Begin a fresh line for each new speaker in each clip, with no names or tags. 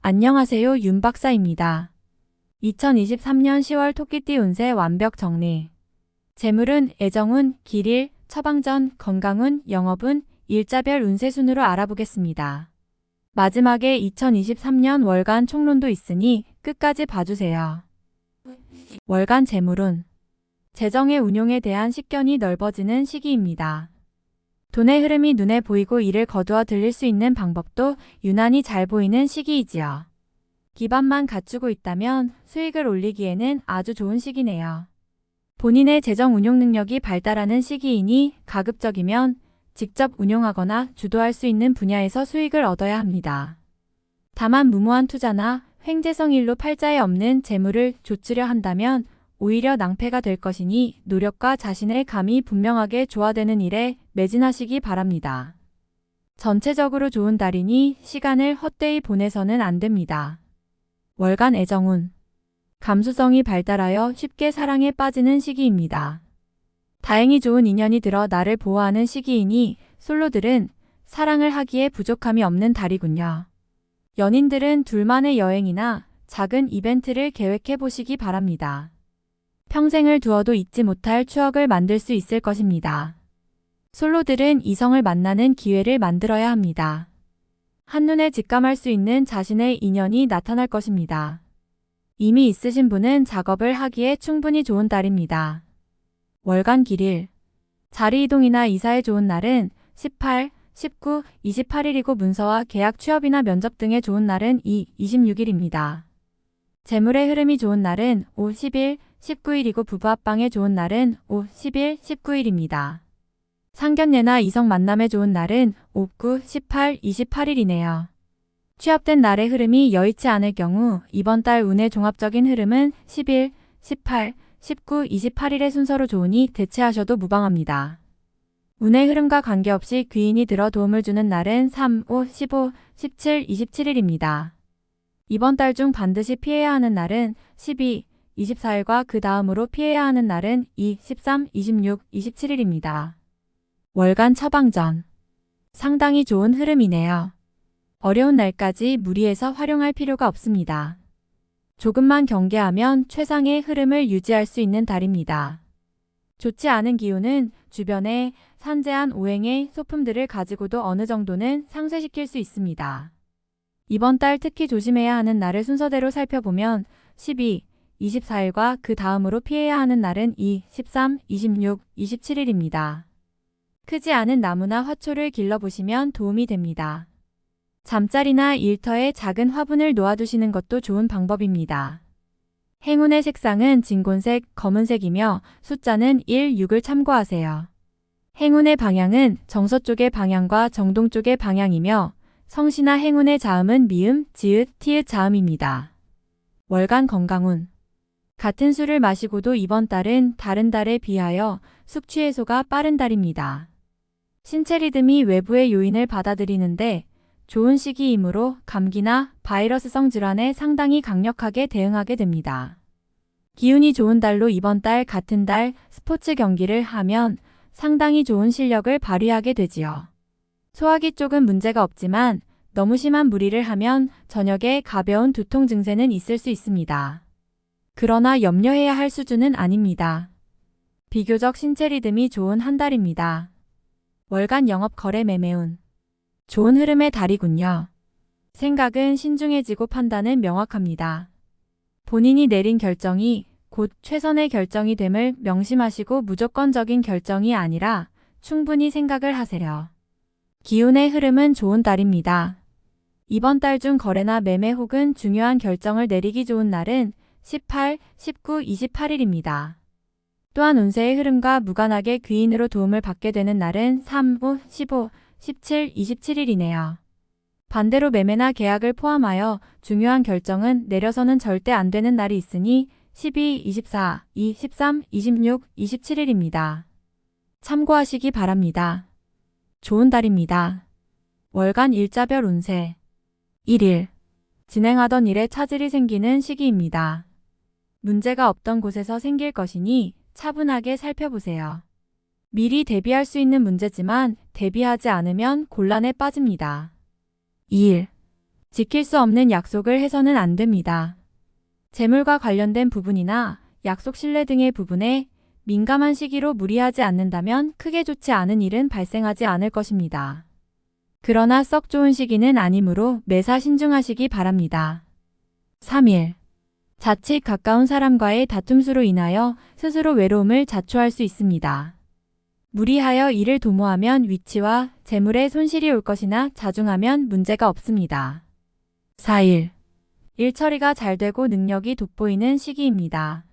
안녕하세요, 윤 박사입니다. 2023년 10월 토끼띠 운세 완벽 정리. 재물운, 애정운, 길일, 처방전, 건강운, 영업운, 일자별 운세 순으로 알아보겠습니다. 마지막에 2023년 월간 총론도 있으니 끝까지 봐주세요. 월간 재물운. 재정의 운용에 대한 식견이 넓어지는 시기입니다. 돈의 흐름이 눈에 보이고 이를 거두어 들릴 수 있는 방법도 유난히 잘 보이는 시기이지요. 기반만 갖추고 있다면 수익을 올리기에는 아주 좋은 시기네요. 본인의 재정 운용 능력이 발달하는 시기이니 가급적이면 직접 운용하거나 주도할 수 있는 분야에서 수익을 얻어야 합니다. 다만 무모한 투자나 횡재성 일로 팔자에 없는 재물을 조치려 한다면 오히려 낭패가 될 것이니 노력과 자신의 감이 분명하게 조화되는 일에 매진하시기 바랍니다. 전체적으로 좋은 달이니 시간을 헛되이 보내서는 안 됩니다. 월간 애정운. 감수성이 발달하여 쉽게 사랑에 빠지는 시기입니다. 다행히 좋은 인연이 들어 나를 보호하는 시기이니 솔로들은 사랑을 하기에 부족함이 없는 달이군요. 연인들은 둘만의 여행이나 작은 이벤트를 계획해 보시기 바랍니다. 평생을 두어도 잊지 못할 추억을 만들 수 있을 것입니다. 솔로들은 이성을 만나는 기회를 만들어야 합니다. 한눈에 직감할 수 있는 자신의 인연이 나타날 것입니다. 이미 있으신 분은 작업을 하기에 충분히 좋은 달입니다. 월간 길일. 자리 이동이나 이사에 좋은 날은 18, 19, 28일이고 문서와 계약 취업이나 면접 등에 좋은 날은 2, 26일입니다. 재물의 흐름이 좋은 날은 5, 10일, 19일이고 부부 합방에 좋은 날은 5, 10일, 19일입니다. 상견례나 이성 만남에 좋은 날은 5, 9, 18, 28일이네요. 취업된 날의 흐름이 여의치 않을 경우 이번 달 운의 종합적인 흐름은 10일, 18, 19, 28일의 순서로 좋으니 대체하셔도 무방합니다. 운의 흐름과 관계없이 귀인이 들어 도움을 주는 날은 3, 5, 15, 17, 27일입니다. 이번 달 중 반드시 피해야 하는 날은 12, 24일과 그 다음으로 피해야 하는 날은 2, 13, 26, 27일입니다. 월간 처방전. 상당히 좋은 흐름이네요. 어려운 날까지 무리해서 활용할 필요가 없습니다. 조금만 경계하면 최상의 흐름을 유지할 수 있는 달입니다. 좋지 않은 기운은 주변에 산재한 오행의 소품들을 가지고도 어느 정도는 상쇄시킬 수 있습니다. 이번 달 특히 조심해야 하는 날을 순서대로 살펴보면 12, 24일과 그 다음으로 피해야 하는 날은 2, 13, 26, 27일입니다. 크지 않은 나무나 화초를 길러보시면 도움이 됩니다. 잠자리나 일터에 작은 화분을 놓아두시는 것도 좋은 방법입니다. 행운의 색상은 진곤색, 검은색이며 숫자는 1, 6을 참고하세요. 행운의 방향은 정서쪽의 방향과 정동쪽의 방향이며 성씨나 행운의 자음은 미음, 지읒, 티읒 자음입니다. 월간 건강운. 같은 술을 마시고도 이번 달은 다른 달에 비하여 숙취 해소가 빠른 달입니다. 신체 리듬이 외부의 요인을 받아들이는데 좋은 시기이므로 감기나 바이러스성 질환에 상당히 강력하게 대응하게 됩니다. 기운이 좋은 달로 이번 달 같은 달 스포츠 경기를 하면 상당히 좋은 실력을 발휘하게 되지요. 소화기 쪽은 문제가 없지만 너무 심한 무리를 하면 저녁에 가벼운 두통 증세는 있을 수 있습니다. 그러나 염려해야 할 수준은 아닙니다. 비교적 신체 리듬이 좋은 한 달입니다. 월간 영업 거래 매매운. 좋은 흐름의 달이군요. 생각은 신중해지고 판단은 명확합니다. 본인이 내린 결정이 곧 최선의 결정이 됨을 명심하시고 무조건적인 결정이 아니라 충분히 생각을 하세요. 기운의 흐름은 좋은 달입니다. 이번 달 중 거래나 매매 혹은 중요한 결정을 내리기 좋은 날은 18, 19, 28일입니다. 또한 운세의 흐름과 무관하게 귀인으로 도움을 받게 되는 날은 3, 5, 15, 17, 27일이네요. 반대로 매매나 계약을 포함하여 중요한 결정은 내려서는 절대 안 되는 날이 있으니 12, 24, 2, 13, 26, 27일입니다. 참고하시기 바랍니다. 좋은 달입니다. 월간 일자별 운세. 1일. 진행하던 일에 차질이 생기는 시기입니다. 문제가 없던 곳에서 생길 것이니 차분하게 살펴보세요. 미리 대비할 수 있는 문제지만 대비하지 않으면 곤란에 빠집니다. 2일. 지킬 수 없는 약속을 해서는 안 됩니다. 재물과 관련된 부분이나 약속 신뢰 등의 부분에 민감한 시기로 무리하지 않는다면 크게 좋지 않은 일은 발생하지 않을 것입니다. 그러나 썩 좋은 시기는 아니므로 매사 신중하시기 바랍니다. 3일. 자칫 가까운 사람과의 다툼수로 인하여 스스로 외로움을 자초할 수 있습니다. 무리하여 일을 도모하면 위치와 재물에 손실이 올 것이나 자중하면 문제가 없습니다. 4일. 일 처리가 잘 되고 능력이 돋보이는 시기입니다.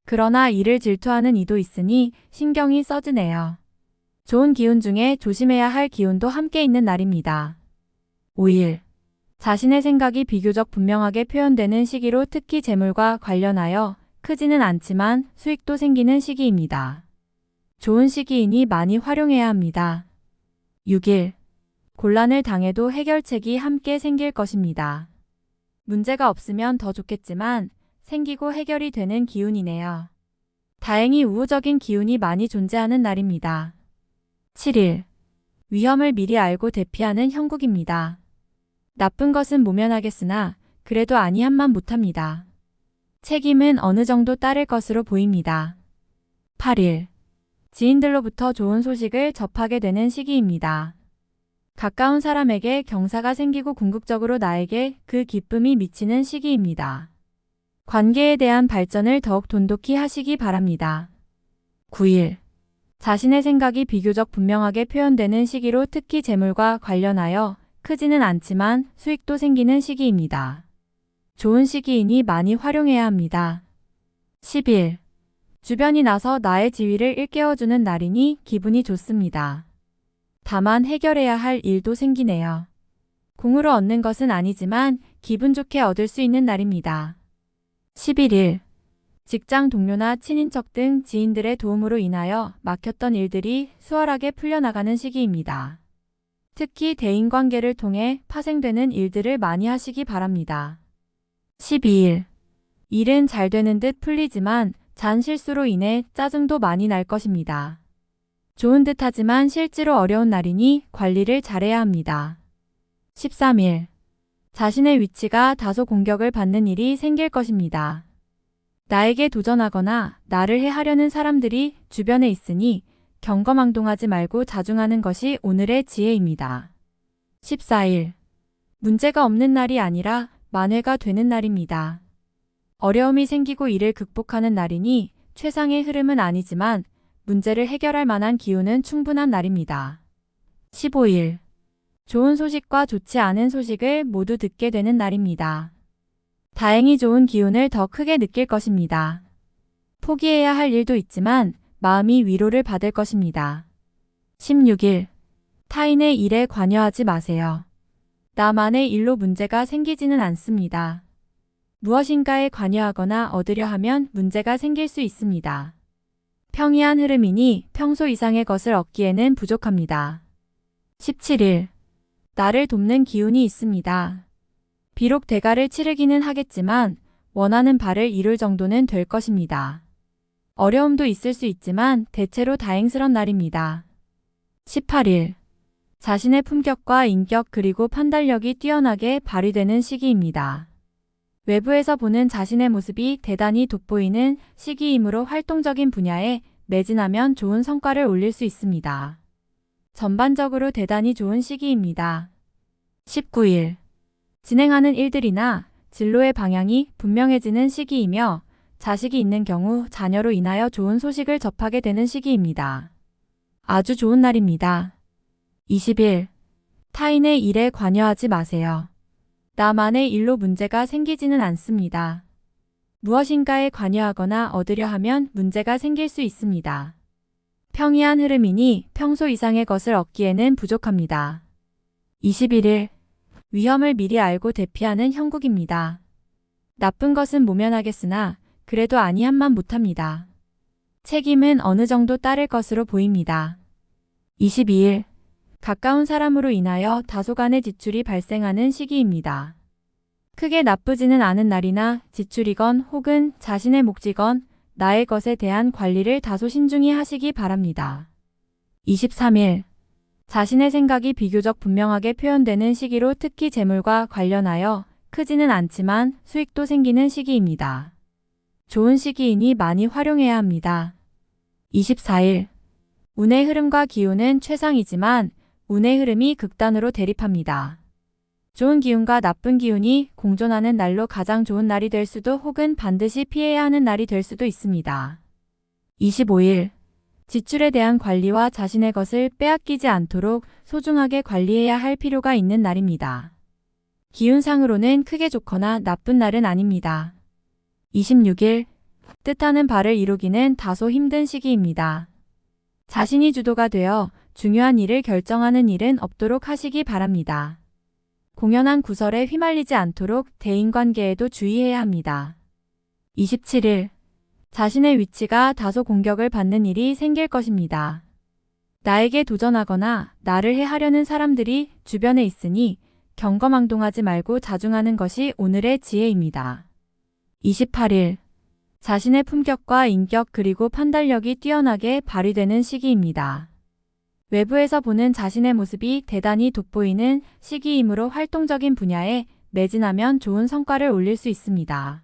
그러나 일을 질투하는 이도 있으니 신경이 써지네요. 좋은 기운 중에 조심해야 할 기운도 함께 있는 날입니다. 5일. 자신의 생각이 비교적 분명하게 표현되는 시기로 특히 재물과 관련하여 크지는 않지만 수익도 생기는 시기입니다. 좋은 시기이니 많이 활용해야 합니다. 6일. 곤란을 당해도 해결책이 함께 생길 것입니다. 문제가 없으면 더 좋겠지만 생기고 해결이 되는 기운이네요. 다행히 우호적인 기운이 많이 존재하는 날입니다. 7일. 위험을 미리 알고 대피하는 형국입니다. 나쁜 것은 모면하겠으나 그래도 아니한만 못합니다. 책임은 어느 정도 따를 것으로 보입니다. 8일. 지인들로부터 좋은 소식을 접하게 되는 시기입니다. 가까운 사람에게 경사가 생기고 궁극적으로 나에게 그 기쁨이 미치는 시기입니다. 관계에 대한 발전을 더욱 돈독히 하시기 바랍니다. 9일. 자신의 생각이 비교적 분명하게 표현되는 시기로 특히 재물과 관련하여 크지는 않지만 수익도 생기는 시기입니다. 좋은 시기이니 많이 활용해야 합니다. 10일. 주변이 나서 나의 지위를 일깨워주는 날이니 기분이 좋습니다. 다만 해결해야 할 일도 생기네요. 공으로 얻는 것은 아니지만 기분 좋게 얻을 수 있는 날입니다. 11일. 직장 동료나 친인척 등 지인들의 도움으로 인하여 막혔던 일들이 수월하게 풀려나가는 시기입니다. 특히 대인관계를 통해 파생되는 일들을 많이 하시기 바랍니다. 12일. 일은 잘 되는 듯 풀리지만 잔 실수로 인해 짜증도 많이 날 것입니다. 좋은 듯 하지만 실제로 어려운 날이니 관리를 잘해야 합니다. 13일. 자신의 위치가 다소 공격을 받는 일이 생길 것입니다. 나에게 도전하거나 나를 해하려는 사람들이 주변에 있으니 경거망동하지 말고 자중하는 것이 오늘의 지혜입니다. 14일. 문제가 없는 날이 아니라 만회가 되는 날입니다. 어려움이 생기고 이를 극복하는 날이니 최상의 흐름은 아니지만 문제를 해결할 만한 기운은 충분한 날입니다. 15일. 좋은 소식과 좋지 않은 소식을 모두 듣게 되는 날입니다. 다행히 좋은 기운을 더 크게 느낄 것입니다. 포기해야 할 일도 있지만 마음이 위로를 받을 것입니다. 16일. 타인의 일에 관여하지 마세요. 나만의 일로 문제가 생기지는 않습니다. 무엇인가에 관여하거나 얻으려 하면 문제가 생길 수 있습니다. 평이한 흐름이니 평소 이상의 것을 얻기에는 부족합니다. 17일. 나를 돕는 기운이 있습니다. 비록 대가를 치르기는 하겠지만 원하는 바를 이룰 정도는 될 것입니다. 어려움도 있을 수 있지만 대체로 다행스런 날입니다. 18일. 자신의 품격과 인격 그리고 판단력이 뛰어나게 발휘되는 시기입니다. 외부에서 보는 자신의 모습이 대단히 돋보이는 시기이므로 활동적인 분야에 매진하면 좋은 성과를 올릴 수 있습니다. 전반적으로 대단히 좋은 시기입니다. 19일. 진행하는 일들이나 진로의 방향이 분명해지는 시기이며 자식이 있는 경우 자녀로 인하여 좋은 소식을 접하게 되는 시기입니다. 아주 좋은 날입니다. 20일. 타인의 일에 관여하지 마세요. 나만의 일로 문제가 생기지는 않습니다. 무엇인가에 관여하거나 얻으려 하면 문제가 생길 수 있습니다. 평이한 흐름이니 평소 이상의 것을 얻기에는 부족합니다. 21일. 위험을 미리 알고 대피하는 형국입니다. 나쁜 것은 모면하겠으나 그래도 아니한만 못합니다. 책임은 어느 정도 따를 것으로 보입니다. 22일. 가까운 사람으로 인하여 다소간의 지출이 발생하는 시기입니다. 크게 나쁘지는 않은 날이나 지출이건 혹은 자신의 몫이건 나의 것에 대한 관리를 다소 신중히 하시기 바랍니다. 23일. 자신의 생각이 비교적 분명하게 표현되는 시기로 특히 재물과 관련하여 크지는 않지만 수익도 생기는 시기입니다. 좋은 시기이니 많이 활용해야 합니다. 24일. 운의 흐름과 기운은 최상이지만 운의 흐름이 극단으로 대립합니다. 좋은 기운과 나쁜 기운이 공존하는 날로 가장 좋은 날이 될 수도 혹은 반드시 피해야 하는 날이 될 수도 있습니다. 25일. 지출에 대한 관리와 자신의 것을 빼앗기지 않도록 소중하게 관리해야 할 필요가 있는 날입니다. 기운상으로는 크게 좋거나 나쁜 날은 아닙니다. 26일. 뜻하는 바를 이루기는 다소 힘든 시기입니다. 자신이 주도가 되어 중요한 일을 결정하는 일은 없도록 하시기 바랍니다. 공연한 구설에 휘말리지 않도록 대인관계에도 주의해야 합니다. 27일. 자신의 위치가 다소 공격을 받는 일이 생길 것입니다. 나에게 도전하거나 나를 해하려는 사람들이 주변에 있으니 경거망동하지 말고 자중하는 것이 오늘의 지혜입니다. 28일. 자신의 품격과 인격 그리고 판단력이 뛰어나게 발휘되는 시기입니다. 외부에서 보는 자신의 모습이 대단히 돋보이는 시기이므로 활동적인 분야에 매진하면 좋은 성과를 올릴 수 있습니다.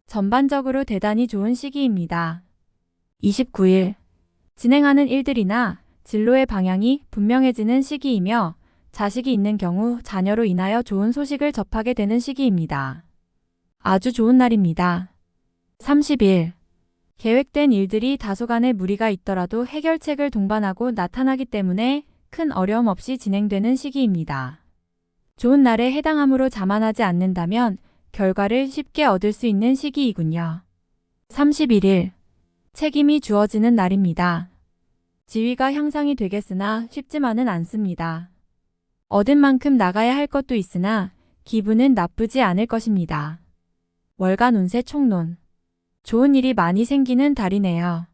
전반적으로 대단히 좋은 시기입니다. 29일. 진행하는 일들이나 진로의 방향이 분명해지는 시기이며 자식이 있는 경우 자녀로 인하여 좋은 소식을 접하게 되는 시기입니다. 아주 좋은 날입니다. 30일. 계획된 일들이 다소간의 무리가 있더라도 해결책을 동반하고 나타나기 때문에 큰 어려움 없이 진행되는 시기입니다. 좋은 날에 해당함으로 자만하지 않는다면 결과를 쉽게 얻을 수 있는 시기이군요. 31일. 책임이 주어지는 날입니다. 지위가 향상이 되겠으나 쉽지만은 않습니다. 얻은 만큼 나가야 할 것도 있으나 기분은 나쁘지 않을 것입니다. 월간 운세 총론. 좋은 일이 많이 생기는 달이네요.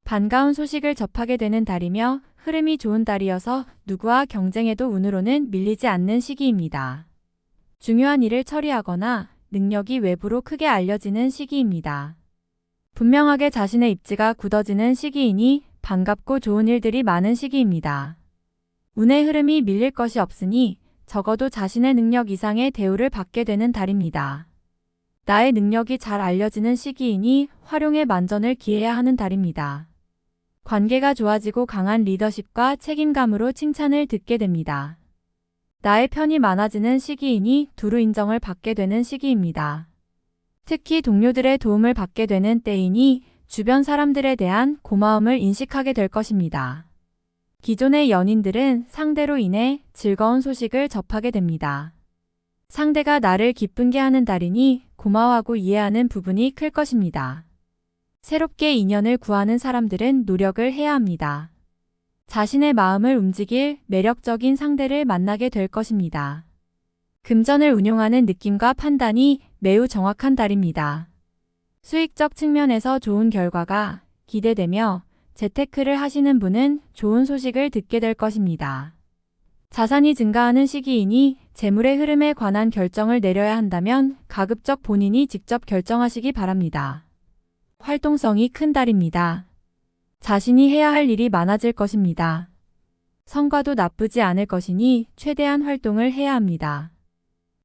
반가운 소식을 접하게 되는 달이며 흐름이 좋은 달이어서 누구와 경쟁해도 운으로는 밀리지 않는 시기입니다. 중요한 일을 처리하거나 능력이 외부로 크게 알려지는 시기입니다. 분명하게 자신의 입지가 굳어지는 시기이니 반갑고 좋은 일들이 많은 시기입니다. 운의 흐름이 밀릴 것이 없으니 적어도 자신의 능력 이상의 대우를 받게 되는 달입니다. 나의 능력이 잘 알려지는 시기이니 활용에 만전을 기해야 하는 달입니다. 관계가 좋아지고 강한 리더십과 책임감으로 칭찬을 듣게 됩니다. 나의 편이 많아지는 시기이니 두루 인정을 받게 되는 시기입니다. 특히 동료들의 도움을 받게 되는 때이니 주변 사람들에 대한 고마움을 인식하게 될 것입니다. 기존의 연인들은 상대로 인해 즐거운 소식을 접하게 됩니다. 상대가 나를 기쁘게 하는 달이니 고마워하고 이해하는 부분이 클 것입니다. 새롭게 인연을 구하는 사람들은 노력을 해야 합니다. 자신의 마음을 움직일 매력적인 상대를 만나게 될 것입니다. 금전을 운용하는 느낌과 판단이 매우 정확한 달입니다. 수익적 측면에서 좋은 결과가 기대되며 재테크를 하시는 분은 좋은 소식을 듣게 될 것입니다. 자산이 증가하는 시기이니 재물의 흐름에 관한 결정을 내려야 한다면 가급적 본인이 직접 결정하시기 바랍니다. 활동성이 큰 달입니다. 자신이 해야 할 일이 많아질 것입니다. 성과도 나쁘지 않을 것이니 최대한 활동을 해야 합니다.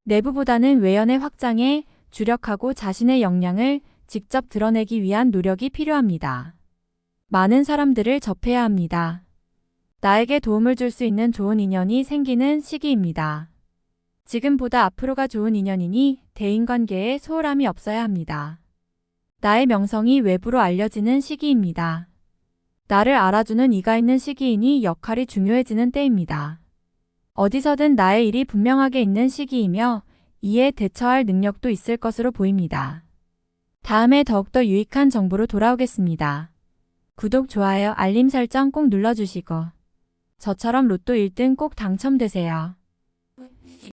내부보다는 외연의 확장에 주력하고 자신의 역량을 직접 드러내기 위한 노력이 필요합니다. 많은 사람들을 접해야 합니다. 나에게 도움을 줄 수 있는 좋은 인연이 생기는 시기입니다. 지금보다 앞으로가 좋은 인연이니 대인관계에 소홀함이 없어야 합니다. 나의 명성이 외부로 알려지는 시기입니다. 나를 알아주는 이가 있는 시기이니 역할이 중요해지는 때입니다. 어디서든 나의 일이 분명하게 있는 시기이며 이에 대처할 능력도 있을 것으로 보입니다. 다음에 더욱더 유익한 정보로 돌아오겠습니다. 구독, 좋아요, 알림 설정 꼭 눌러주시고 저처럼 로또 1등 꼭 당첨되세요.